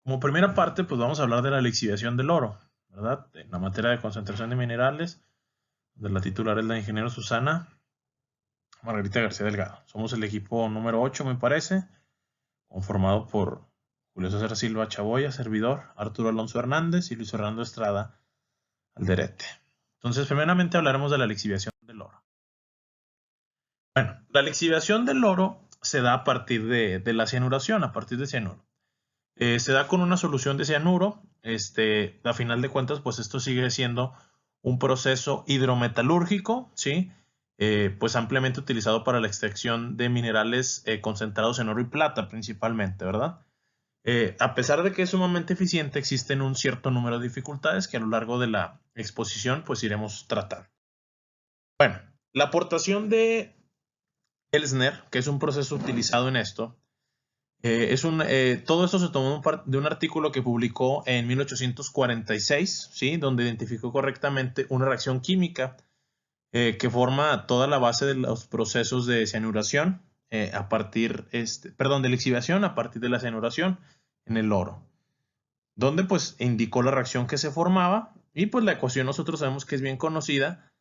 Como primera parte, pues vamos a hablar de la lixiviación del oro, ¿verdad? En la materia de concentración de minerales, de la titular es la ingeniera Susana Margarita García Delgado. Somos el equipo número 8, me parece, conformado por Julio César Silva Chaboya, servidor, Arturo Alonso Hernández y Luis Fernando Estrada Alderete. Entonces, primeramente hablaremos de la lixiviación del oro. Bueno, la lixiviación del oro se da a partir de la cianuración, a partir de cianuro. Se da con una solución de cianuro. A final de cuentas, pues esto sigue siendo un proceso hidrometalúrgico, ¿sí? Pues ampliamente utilizado para la extracción de minerales concentrados en oro y plata principalmente, ¿verdad? A pesar de que es sumamente eficiente, existen un cierto número de dificultades que a lo largo de la exposición pues iremos tratando. Bueno, la aportación de Elsner, que es un proceso utilizado en esto, todo esto se tomó de un artículo que publicó en 1846, ¿sí? Donde identificó correctamente una reacción química que forma toda la base de los procesos de cianuración de lixiviación a partir de la cianuración en el oro, donde pues indicó la reacción que se formaba y pues la ecuación nosotros sabemos que es bien conocida,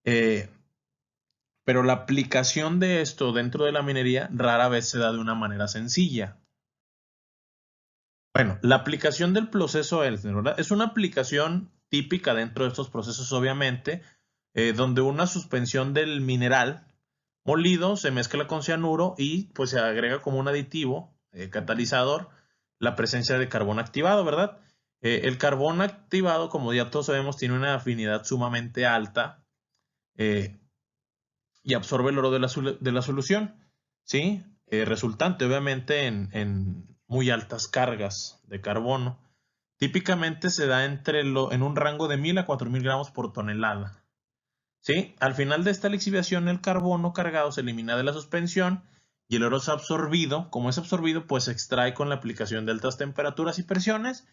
eh, pero la aplicación de esto dentro de la minería rara vez se da de una manera sencilla. Bueno, la aplicación del proceso Elsner, ¿verdad? Es una aplicación típica dentro de estos procesos, obviamente, donde una suspensión del mineral molido se mezcla con cianuro y pues se agrega como un aditivo catalizador la presencia de carbón activado, ¿verdad? El carbón activado, como ya todos sabemos, tiene una afinidad sumamente alta eh, y absorbe el oro de la solución, ¿sí? Resultante, obviamente, en muy altas cargas de carbono. Típicamente se da en un rango de 1000 a 4000 gramos por tonelada. ¿Sí? Al final de esta lixiviación, el carbono cargado se elimina de la suspensión y el oro es absorbido. Como es absorbido, pues se extrae con la aplicación de altas temperaturas y presiones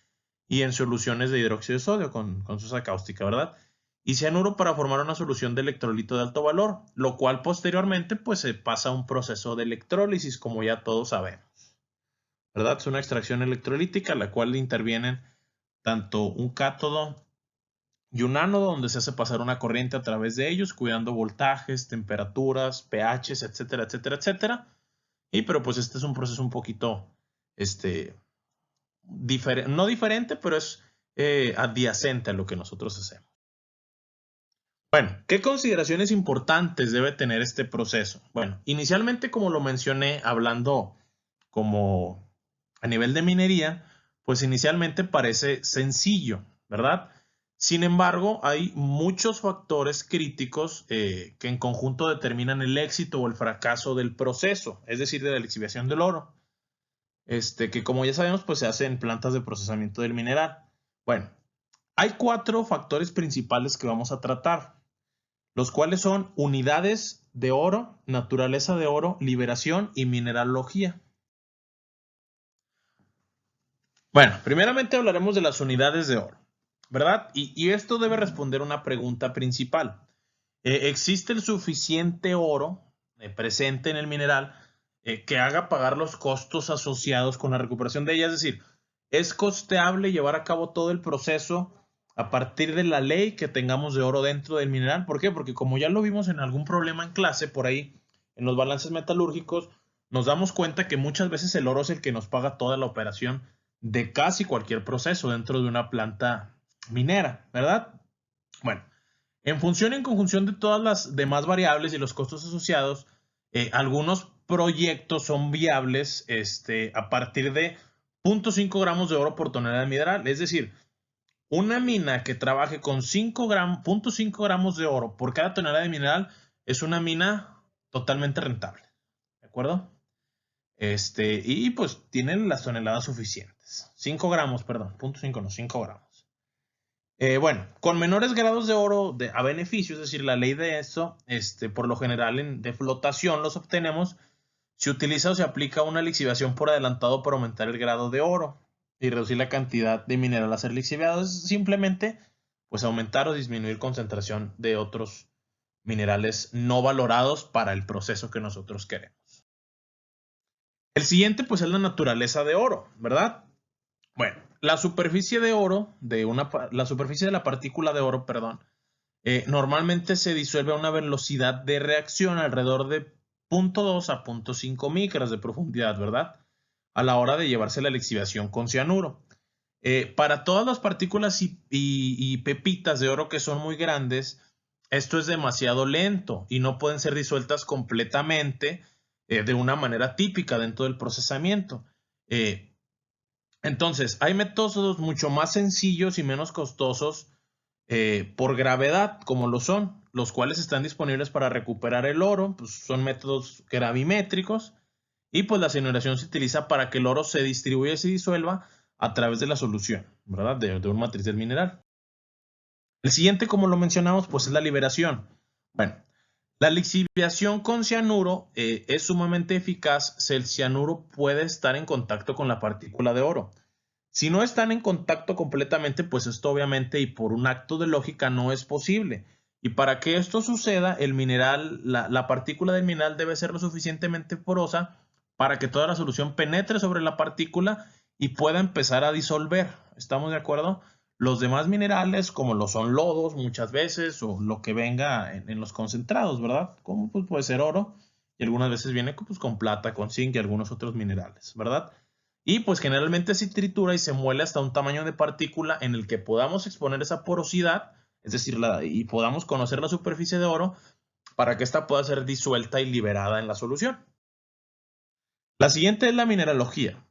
y en soluciones de hidróxido de sodio con sosa cáustica, ¿verdad? Y cianuro para formar una solución de electrolito de alto valor, lo cual posteriormente pues se pasa a un proceso de electrólisis, como ya todos sabemos, ¿verdad? Es una extracción electrolítica, la cual intervienen tanto un cátodo y un ánodo, donde se hace pasar una corriente a través de ellos, cuidando voltajes, temperaturas, pHs, etcétera, etcétera, etcétera. Y pero pues este es un proceso un poquito, este, no diferente, pero es adyacente a lo que nosotros hacemos. Bueno, ¿qué consideraciones importantes debe tener este proceso? Bueno, inicialmente, como lo mencioné, hablando como a nivel de minería, pues inicialmente parece sencillo, ¿verdad? Sin embargo, hay muchos factores críticos que en conjunto determinan el éxito o el fracaso del proceso, es decir, de la lixiviación del oro. Que como ya sabemos, pues se hace en plantas de procesamiento del mineral. Bueno, hay 4 factores principales que vamos a tratar, los cuales son unidades de oro, naturaleza de oro, liberación y mineralogía. Bueno, primeramente hablaremos de las unidades de oro, ¿verdad? Y esto debe responder una pregunta principal. ¿Existe el suficiente oro presente en el mineral que haga pagar los costos asociados con la recuperación de ella? Es decir, ¿es costeable llevar a cabo todo el proceso a partir de la ley que tengamos de oro dentro del mineral? ¿Por qué? Porque como ya lo vimos en algún problema en clase por ahí, en los balances metalúrgicos, nos damos cuenta que muchas veces el oro es el que nos paga toda la operación de casi cualquier proceso dentro de una planta minera, ¿verdad? Bueno, en función y en conjunción de todas las demás variables y los costos asociados, algunos proyectos son viables a partir de 0.5 gramos de oro por tonelada de mineral. Es decir, una mina que trabaje con 0.5 gramos de oro por cada tonelada de mineral es una mina totalmente rentable. ¿De acuerdo? Y pues tienen las toneladas suficientes. 5 gramos, perdón, 0.5 no, 5 gramos. Bueno, con menores grados de oro a beneficio, es decir, la ley de eso, por lo general de flotación los obtenemos, se utiliza o se aplica una lixiviación por adelantado para aumentar el grado de oro y reducir la cantidad de mineral a ser lixiviado. Es simplemente pues aumentar o disminuir concentración de otros minerales no valorados para el proceso que nosotros queremos. El siguiente pues es la naturaleza de oro, ¿verdad? Bueno, la superficie de oro, la superficie de la partícula de oro, perdón, normalmente se disuelve a una velocidad de reacción alrededor de 0.2 a 0.5 micras de profundidad, ¿verdad? A la hora de llevarse la lixiviación con cianuro. Para todas las partículas y pepitas de oro que son muy grandes, esto es demasiado lento y no pueden ser disueltas completamente de una manera típica dentro del procesamiento. Entonces, hay métodos mucho más sencillos y menos costosos por gravedad, como lo son, los cuales están disponibles para recuperar el oro, pues son métodos gravimétricos, y pues la cianuración se utiliza para que el oro se distribuya y se disuelva a través de la solución, ¿verdad? De una matriz del mineral. El siguiente, como lo mencionamos, pues es la liberación. Bueno, la lixiviación con cianuro es sumamente eficaz si el cianuro puede estar en contacto con la partícula de oro. Si no están en contacto completamente, pues esto obviamente y por un acto de lógica no es posible. Y para que esto suceda, el mineral, la partícula del mineral debe ser lo suficientemente porosa para que toda la solución penetre sobre la partícula y pueda empezar a disolver. ¿Estamos de acuerdo? Los demás minerales, como lo son lodos muchas veces, o lo que venga en los concentrados, ¿verdad? Como pues, puede ser oro, y algunas veces viene pues, con plata, con zinc y algunos otros minerales, ¿verdad? Y pues generalmente se tritura y se muele hasta un tamaño de partícula en el que podamos exponer esa porosidad, es decir, y podamos conocer la superficie de oro para que ésta pueda ser disuelta y liberada en la solución. La siguiente es la mineralogía.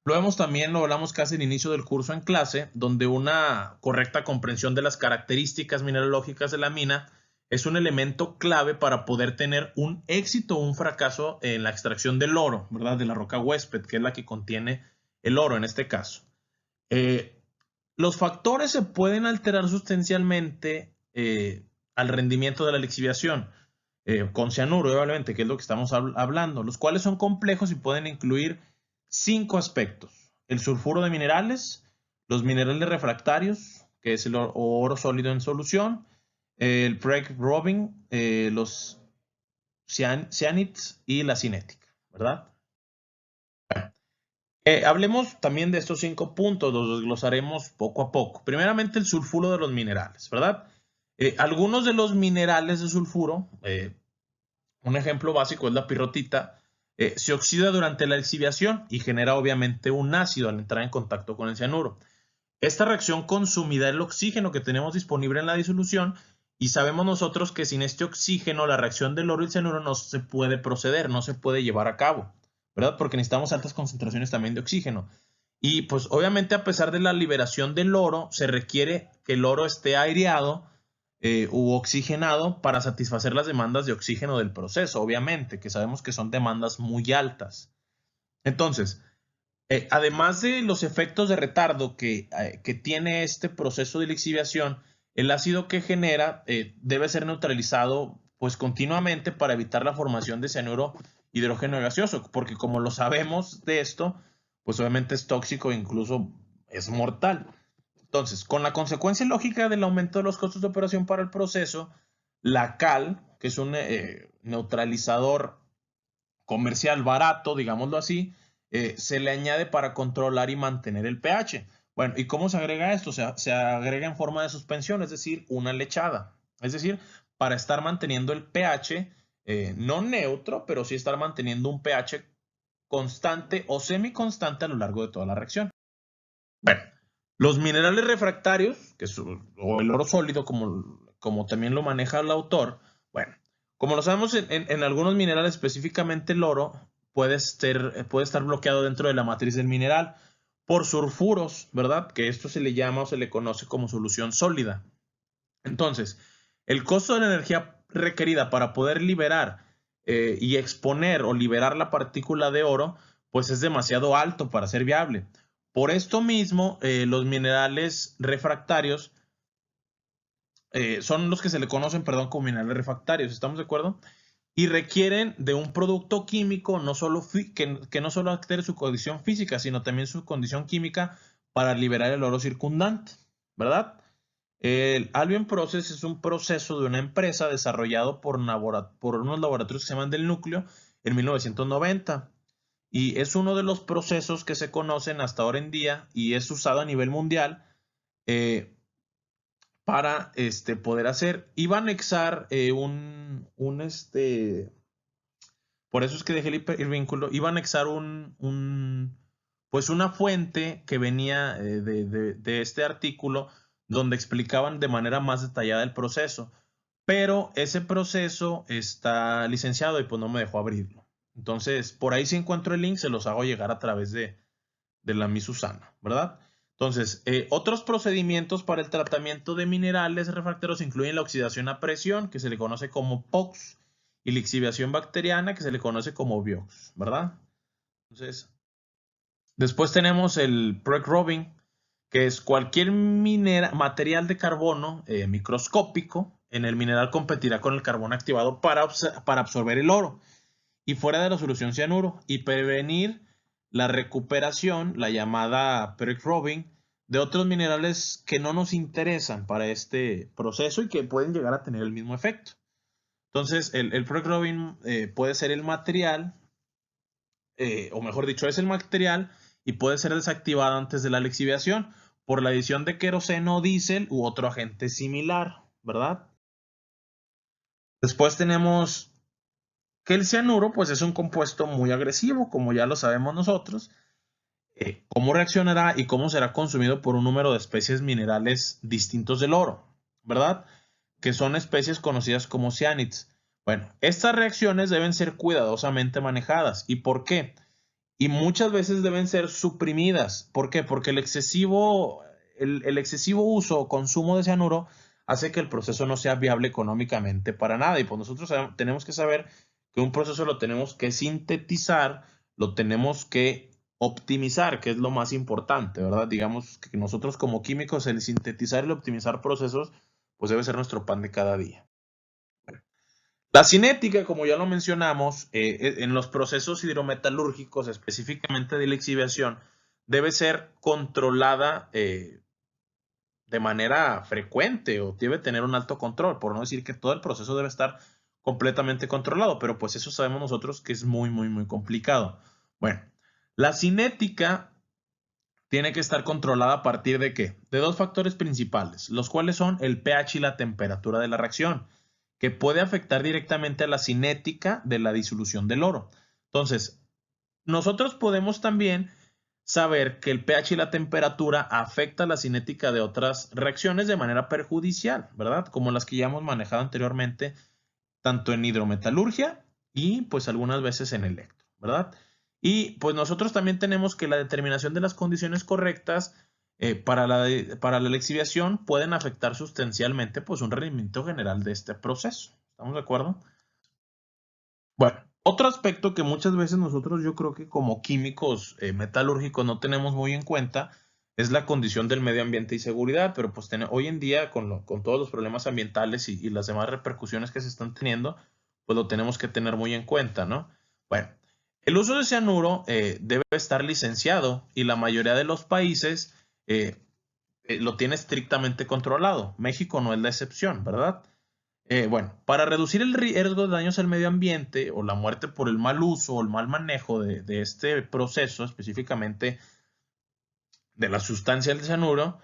Lo vemos también, lo hablamos casi al inicio del curso en clase, donde una correcta comprensión de las características mineralógicas de la mina es un elemento clave para poder tener un éxito o un fracaso en la extracción del oro, ¿verdad? De la roca huésped, que es la que contiene el oro en este caso. Los factores se pueden alterar sustancialmente al rendimiento de la lixiviación con cianuro, obviamente, que es lo que estamos hablando, los cuales son complejos y pueden incluir 5 aspectos: el sulfuro de minerales, los minerales refractarios, que es el oro sólido en solución, el Prague-Robin, los cianids y la cinética, ¿verdad? Hablemos también de estos 5 puntos, los desglosaremos poco a poco. Primeramente, el sulfuro de los minerales, ¿verdad? Algunos de los minerales de sulfuro, un ejemplo básico es la pirrotita, se oxida durante la lixiviación y genera obviamente un ácido al entrar en contacto con el cianuro. Esta reacción consumida el oxígeno que tenemos disponible en la disolución y sabemos nosotros que sin este oxígeno la reacción del oro y el cianuro no se puede proceder, no se puede llevar a cabo, ¿verdad? Porque necesitamos altas concentraciones también de oxígeno. Y pues obviamente a pesar de la liberación del oro, se requiere que el oro esté aireado u oxigenado para satisfacer las demandas de oxígeno del proceso, obviamente, que sabemos que son demandas muy altas. Entonces, además de los efectos de retardo que tiene este proceso de lixiviación, el ácido que genera debe ser neutralizado pues continuamente para evitar la formación de cianuro hidrógeno gaseoso, porque como lo sabemos de esto, pues obviamente es tóxico e incluso es mortal. Entonces, con la consecuencia lógica del aumento de los costos de operación para el proceso, la cal, que es un neutralizador comercial barato, digámoslo así, se le añade para controlar y mantener el pH. Bueno, ¿y cómo se agrega esto? Se agrega en forma de suspensión, es decir, una lechada. Es decir, para estar manteniendo el pH, no neutro, pero sí estar manteniendo un pH constante o semiconstante a lo largo de toda la reacción. Bueno, los minerales refractarios, o el oro sólido, como también lo maneja el autor, bueno, como lo sabemos en algunos minerales, específicamente el oro, puede estar bloqueado dentro de la matriz del mineral por sulfuros, ¿verdad? Que esto se le llama o se le conoce como solución sólida. Entonces, el costo de la energía requerida para poder liberar y exponer o liberar la partícula de oro, pues es demasiado alto para ser viable. Por esto mismo, los minerales refractarios son los que se le conocen, perdón, como minerales refractarios, ¿estamos de acuerdo? Y requieren de un producto químico no solo que no solo altere su condición física, sino también su condición química para liberar el oro circundante, ¿verdad? El Albion Process es un proceso de una empresa desarrollado por unos laboratorios que se llaman del núcleo en 1990. y es uno de los procesos que se conocen hasta ahora en día y es usado a nivel mundial para poder hacer. Iba a anexar por eso es que dejé el vínculo, iba a anexar pues una fuente que venía de este artículo donde explicaban de manera más detallada el proceso, pero ese proceso está licenciado y pues no me dejó abrirlo. Entonces, por ahí si encuentro el link, se los hago llegar a través de la mi Susana, ¿verdad? Entonces, otros procedimientos para el tratamiento de minerales refractarios incluyen la oxidación a presión, que se le conoce como POX, y la lixiviación bacteriana, que se le conoce como BIOX, ¿verdad? Entonces, después tenemos el PREC-rubbing, que es cualquier material de carbono microscópico en el mineral competirá con el carbono activado para absorber el oro y fuera de la solución cianuro y prevenir la recuperación, la llamada PREC-rubbing, de otros minerales que no nos interesan para este proceso y que pueden llegar a tener el mismo efecto. Entonces, el PREC-rubbing puede ser el material, o mejor dicho, es el material y puede ser desactivado antes de la lixiviación por la adición de queroseno o diésel u otro agente similar, ¿verdad? Después tenemos que el cianuro, pues es un compuesto muy agresivo, como ya lo sabemos nosotros. ¿Cómo reaccionará y cómo será consumido por un número de especies minerales distintos del oro? ¿Verdad? Que son especies conocidas como ciánids. Bueno, estas reacciones deben ser cuidadosamente manejadas. ¿Y por qué? Y muchas veces deben ser suprimidas. ¿Por qué? Porque el excesivo uso o consumo de cianuro hace que el proceso no sea viable económicamente para nada. Y pues nosotros tenemos que saber que un proceso lo tenemos que sintetizar, lo tenemos que optimizar, que es lo más importante, ¿verdad? Digamos que nosotros como químicos, el sintetizar y el optimizar procesos, pues debe ser nuestro pan de cada día. La cinética, como ya lo mencionamos, en los procesos hidrometalúrgicos, específicamente de lixiviación, debe ser controlada de manera frecuente o debe tener un alto control, por no decir que todo el proceso debe estar completamente controlado, pero pues eso sabemos nosotros que es muy, muy, muy complicado. Bueno, la cinética tiene que estar controlada a partir de ¿qué? De dos factores principales, los cuales son el pH y la temperatura de la reacción, que puede afectar directamente a la cinética de la disolución del oro. Entonces, nosotros podemos también saber que el pH y la temperatura afecta la cinética de otras reacciones de manera perjudicial, ¿verdad? Como las que ya hemos manejado anteriormente, tanto en hidrometalurgia y pues algunas veces en electro, ¿verdad? Y pues nosotros también tenemos que la determinación de las condiciones correctas para la lixiviación pueden afectar sustancialmente pues un rendimiento general de este proceso. ¿Estamos de acuerdo? Bueno, otro aspecto que muchas veces nosotros yo creo que como químicos metalúrgicos no tenemos muy en cuenta es la condición del medio ambiente y seguridad, pero pues hoy en día con todos los problemas ambientales y las demás repercusiones que se están teniendo, pues lo tenemos que tener muy en cuenta, ¿no? Bueno, el uso de cianuro debe estar licenciado y la mayoría de los países lo tiene estrictamente controlado. México no es la excepción, ¿verdad? Bueno, para reducir el riesgo de daños al medio ambiente o la muerte por el mal uso o el mal manejo de este proceso, específicamente de la sustancia del cianuro,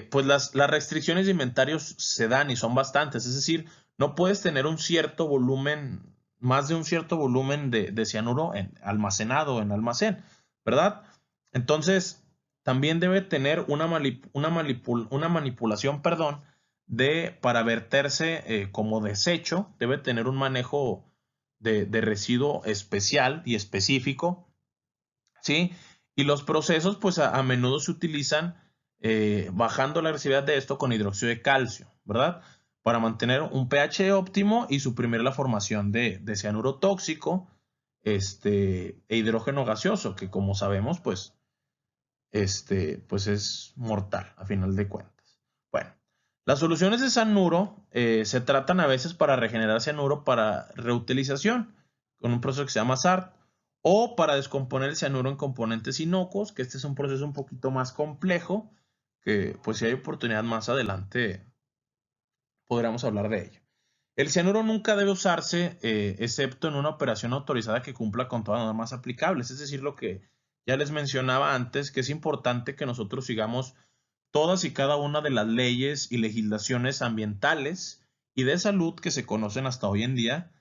pues las restricciones de inventarios se dan y son bastantes. Es decir, no puedes tener un cierto volumen, más de un cierto volumen de cianuro almacenado en almacén, ¿verdad? Entonces, también debe tener una manipulación, perdón, para verterse como desecho, debe tener un manejo de residuo especial y específico, ¿sí? Y los procesos, pues a menudo se utilizan bajando la agresividad de esto con hidróxido de calcio, ¿verdad? Para mantener un pH óptimo y suprimir la formación de cianuro tóxico e hidrógeno gaseoso, que como sabemos, pues es mortal a final de cuentas. Bueno, las soluciones de cianuro se tratan a veces para regenerar cianuro para reutilización con un proceso que se llama SART o para descomponer el cianuro en componentes inocuos, que este es un proceso un poquito más complejo, que pues si hay oportunidad más adelante podríamos hablar de ello. El cianuro nunca debe usarse, excepto en una operación autorizada que cumpla con todas las normas aplicables. Es decir, lo que ya les mencionaba antes, que es importante que nosotros sigamos todas y cada una de las leyes y legislaciones ambientales y de salud que se conocen hasta hoy en día,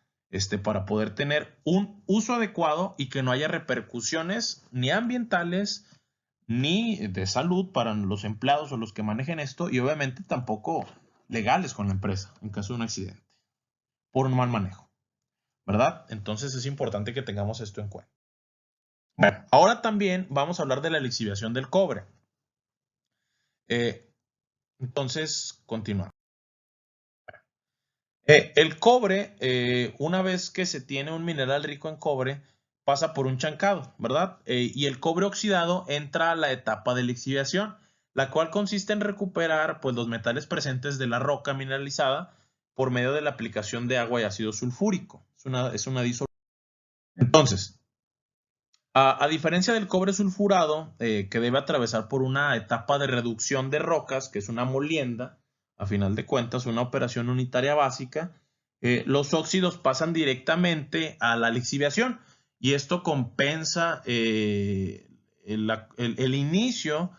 para poder tener un uso adecuado y que no haya repercusiones ni ambientales ni de salud para los empleados o los que manejen esto, y obviamente tampoco legales con la empresa en caso de un accidente por un mal manejo, ¿verdad? Entonces es importante que tengamos esto en cuenta. Bueno, ahora también vamos a hablar de la lixiviación del cobre. Entonces, continuamos. El cobre, una vez que se tiene un mineral rico en cobre, pasa por un chancado, ¿verdad? Y el cobre oxidado entra a la etapa de lixiviación, la cual consiste en recuperar, pues, los metales presentes de la roca mineralizada por medio de la aplicación de agua y ácido sulfúrico. Es una disolución. Entonces, a diferencia del cobre sulfurado, que debe atravesar por una etapa de reducción de rocas, que es una molienda, a final de cuentas, una operación unitaria básica, los óxidos pasan directamente a la lixiviación, y esto compensa el inicio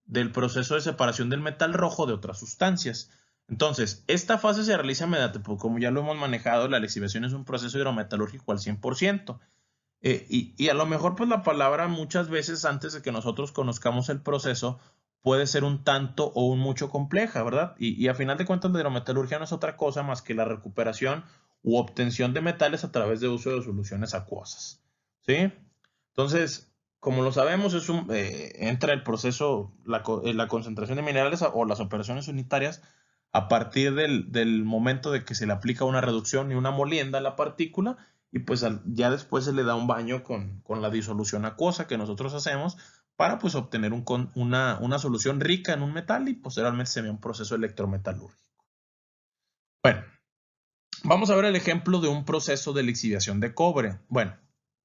del proceso de separación del metal rojo de otras sustancias. Entonces, esta fase se realiza mediante, pues, como ya lo hemos manejado, la lixiviación es un proceso hidrometalúrgico al 100%. Y a lo mejor, pues, la palabra muchas veces antes de que nosotros conozcamos el proceso puede ser un tanto o un mucho compleja, ¿verdad? Y a final de cuentas la hidrometalurgia no es otra cosa más que la recuperación u obtención de metales a través de uso de soluciones acuosas, ¿sí? Entonces, como lo sabemos, entra el proceso, la concentración de minerales o las operaciones unitarias a partir del momento de que se le aplica una reducción y una molienda a la partícula, y pues ya después se le da un baño con la disolución acuosa que nosotros hacemos para, pues, obtener una solución rica en un metal, y posteriormente se ve un proceso electrometalúrgico. Bueno, vamos a ver el ejemplo de un proceso de lixiviación de cobre. Bueno,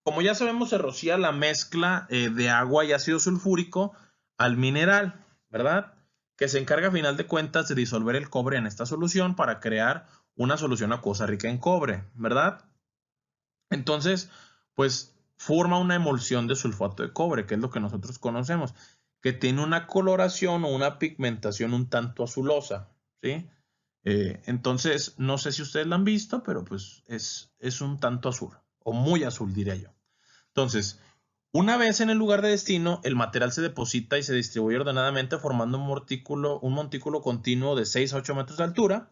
como ya sabemos, se rocía la mezcla de agua y ácido sulfúrico al mineral, ¿verdad? Que se encarga a final de cuentas de disolver el cobre en esta solución para crear una solución acuosa rica en cobre, ¿verdad? Entonces, pues forma una emulsión de sulfato de cobre, que es lo que nosotros conocemos, que tiene una coloración o una pigmentación un tanto azulosa, ¿sí? Entonces, no sé si ustedes la han visto, pero pues es un tanto azul, o muy azul, diría yo. Entonces, una vez en el lugar de destino, el material se deposita y se distribuye ordenadamente formando un montículo continuo de 6 a 8 metros de altura,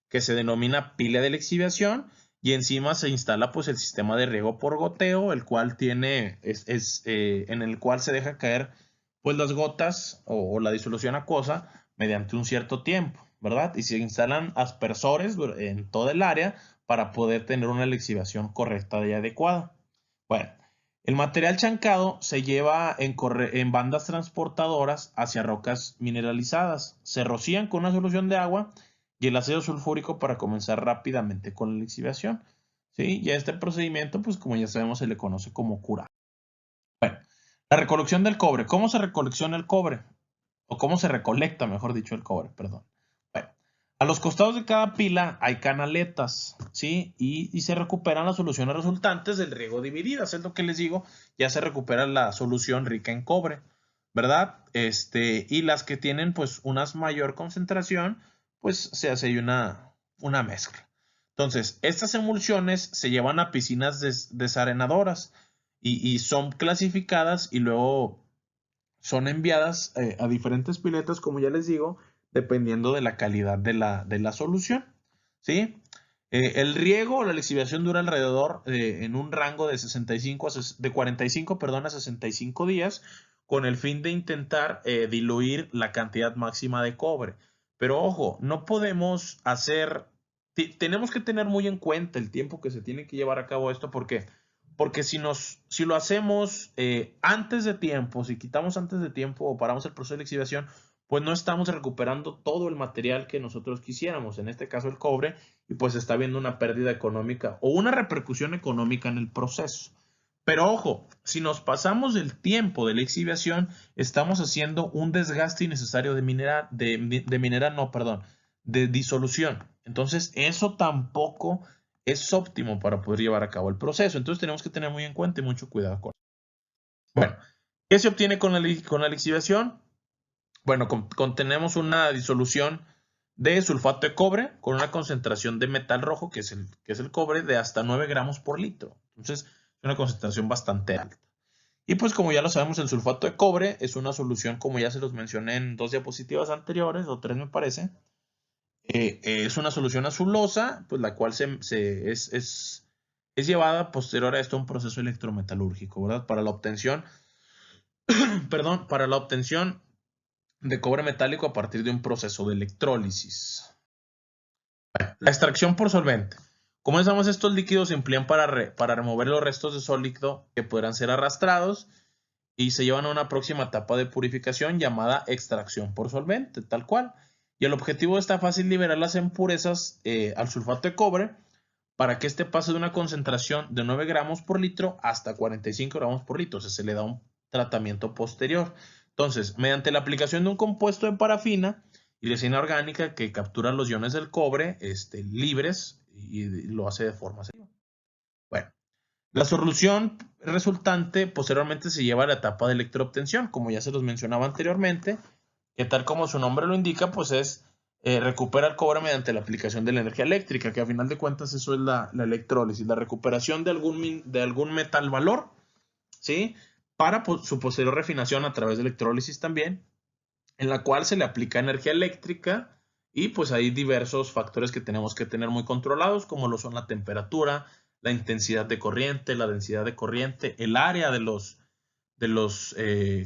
que se denomina pila de lixiviación, y encima se instala, pues, el sistema de riego por goteo, el cual en el cual se deja caer, pues, las gotas o la disolución acuosa mediante un cierto tiempo, ¿verdad? Y se instalan aspersores en toda el área para poder tener una lixiviación correcta y adecuada. Bueno, el material chancado se lleva en bandas transportadoras hacia rocas mineralizadas. Se rocían con una solución de agua y el ácido sulfúrico para comenzar rápidamente con la lixiviación, ¿sí? Y a este procedimiento, pues, como ya sabemos, se le conoce como curado. Bueno, la recolección del cobre. ¿Cómo se recolecciona el cobre? O cómo se recolecta, mejor dicho, el cobre, perdón. Bueno, a los costados de cada pila hay canaletas, ¿sí? Y se recuperan las soluciones resultantes del riego divididas. Es lo que les digo, ya se recupera la solución rica en cobre, ¿verdad? Y las que tienen, pues, una mayor concentración, pues se hace ahí una mezcla. Entonces, estas emulsiones se llevan a piscinas desarenadoras y son clasificadas y luego son enviadas a diferentes piletas, como ya les digo, dependiendo de la calidad de la solución, ¿sí? El riego o la lixiviación dura alrededor en un rango de 45, perdón, a 65 días, con el fin de intentar diluir la cantidad máxima de cobre. Pero ojo, no podemos tenemos que tener muy en cuenta el tiempo que se tiene que llevar a cabo esto, porque si lo hacemos antes de tiempo, si quitamos antes de tiempo o paramos el proceso de lixiviación, pues no estamos recuperando todo el material que nosotros quisiéramos, en este caso el cobre, y pues está habiendo una pérdida económica o una repercusión económica en el proceso. Pero ojo, si nos pasamos del tiempo de la lixiviación, estamos haciendo un desgaste innecesario de mineral, no, perdón, de disolución. Entonces, eso tampoco es óptimo para poder llevar a cabo el proceso. Entonces, tenemos que tener muy en cuenta y mucho cuidado con eso. Bueno, ¿qué se obtiene con la lixiviación? Bueno, contenemos una disolución de sulfato de cobre con una concentración de metal rojo, que es el cobre, de hasta 9 gramos por litro. Entonces, es una concentración bastante alta. Y pues como ya lo sabemos, el sulfato de cobre es una solución, como ya se los mencioné en 2 diapositivas anteriores, o 3 me parece. Es una solución azulosa, pues la cual es llevada posterior a esto a un proceso electrometalúrgico, ¿verdad? Para la obtención, perdón, para la obtención de cobre metálico a partir de un proceso de electrólisis. La extracción por solvente. Como sabemos, estos líquidos se emplean para remover los restos de sólido que podrán ser arrastrados y se llevan a una próxima etapa de purificación llamada extracción por solvente, tal cual. Y el objetivo de esta fase es liberar las impurezas al sulfato de cobre para que este pase de una concentración de 9 gramos por litro hasta 45 gramos por litro. O sea, se le da un tratamiento posterior. Entonces, mediante la aplicación de un compuesto de parafina y resina orgánica que captura los iones del cobre libres y lo hace de forma sencilla. Bueno, la solución resultante posteriormente se lleva a la etapa de electroobtención, como ya se los mencionaba anteriormente, que tal como su nombre lo indica, pues es recupera el cobre mediante la aplicación de la energía eléctrica, que a final de cuentas eso es la electrólisis, la recuperación de algún metal valor, ¿sí? Para su posterior refinación a través de electrólisis también, en la cual se le aplica energía eléctrica y pues hay diversos factores que tenemos que tener muy controlados, como lo son la temperatura, la intensidad de corriente, la densidad de corriente, el área de los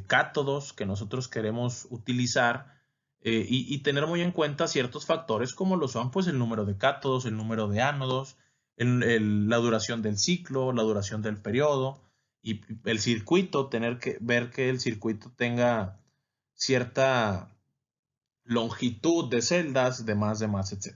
cátodos que nosotros queremos utilizar y tener muy en cuenta ciertos factores como lo son pues el número de cátodos, el número de ánodos, la duración del ciclo, la duración del periodo y el circuito, tener que ver que el circuito tenga cierta longitud de celdas, demás, etc.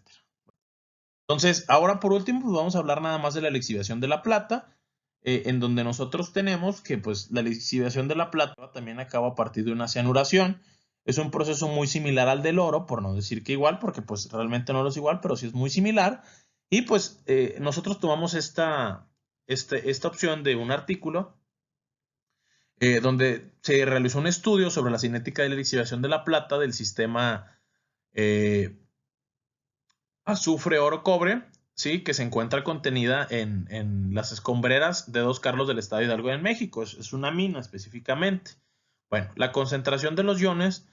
Entonces, ahora por último, pues vamos a hablar nada más de la lixiviación de la plata, en donde nosotros tenemos que pues la lixiviación de la plata también acaba a partir de una cianuración. Es un proceso muy similar al del oro, por no decir que igual, porque pues realmente no lo es igual, pero sí es muy similar. Y pues nosotros tomamos esta opción de un artículo donde se realizó un estudio sobre la cinética de la lixiviación de la plata del sistema azufre, oro, cobre, ¿sí? Que se encuentra contenida en las escombreras de Dos Carlos del Estado de Hidalgo en México. Es una mina específicamente. Bueno, la concentración de los iones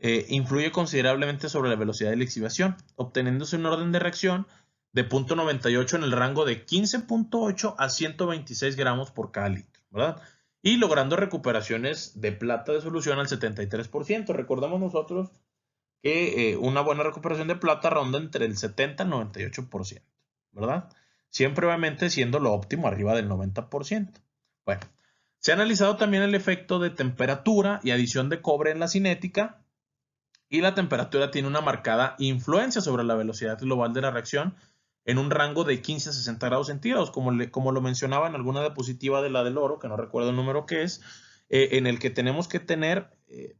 influye considerablemente sobre la velocidad de lixiviación, obteniéndose un orden de reacción de 0.98 en el rango de 15.8 a 126 gramos por cada litro, ¿verdad? Y logrando recuperaciones de plata de solución al 73%. Recordamos nosotros que una buena recuperación de plata ronda entre el 70 y el 98%, ¿verdad? Siempre obviamente siendo lo óptimo arriba del 90%. Bueno, se ha analizado también el efecto de temperatura y adición de cobre en la cinética, y la temperatura tiene una marcada influencia sobre la velocidad global de la reacción en un rango de 15 a 60 grados centígrados, como lo mencionaba en alguna diapositiva de la del oro, que no recuerdo el número que es, en el que tenemos que tener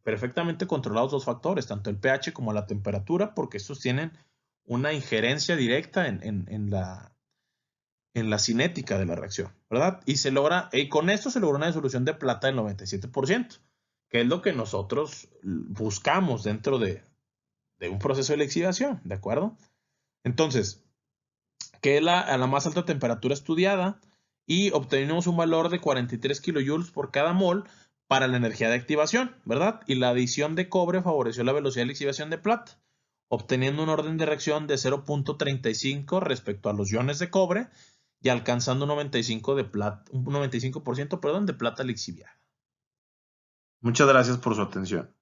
perfectamente controlados dos factores, tanto el pH como la temperatura, porque estos tienen una injerencia directa en la cinética de la reacción, ¿verdad? Y con esto se logra una disolución de plata del 97%, que es lo que nosotros buscamos dentro de un proceso de lixiviación, ¿de acuerdo? Entonces, que es a la más alta temperatura estudiada y obtenemos un valor de 43 kilojoules por cada mol para la energía de activación, ¿verdad? Y la adición de cobre favoreció la velocidad de lixiviación de plata, obteniendo un orden de reacción de 0.35 respecto a los iones de cobre y alcanzando un 95%, de plata lixiviada. Muchas gracias por su atención.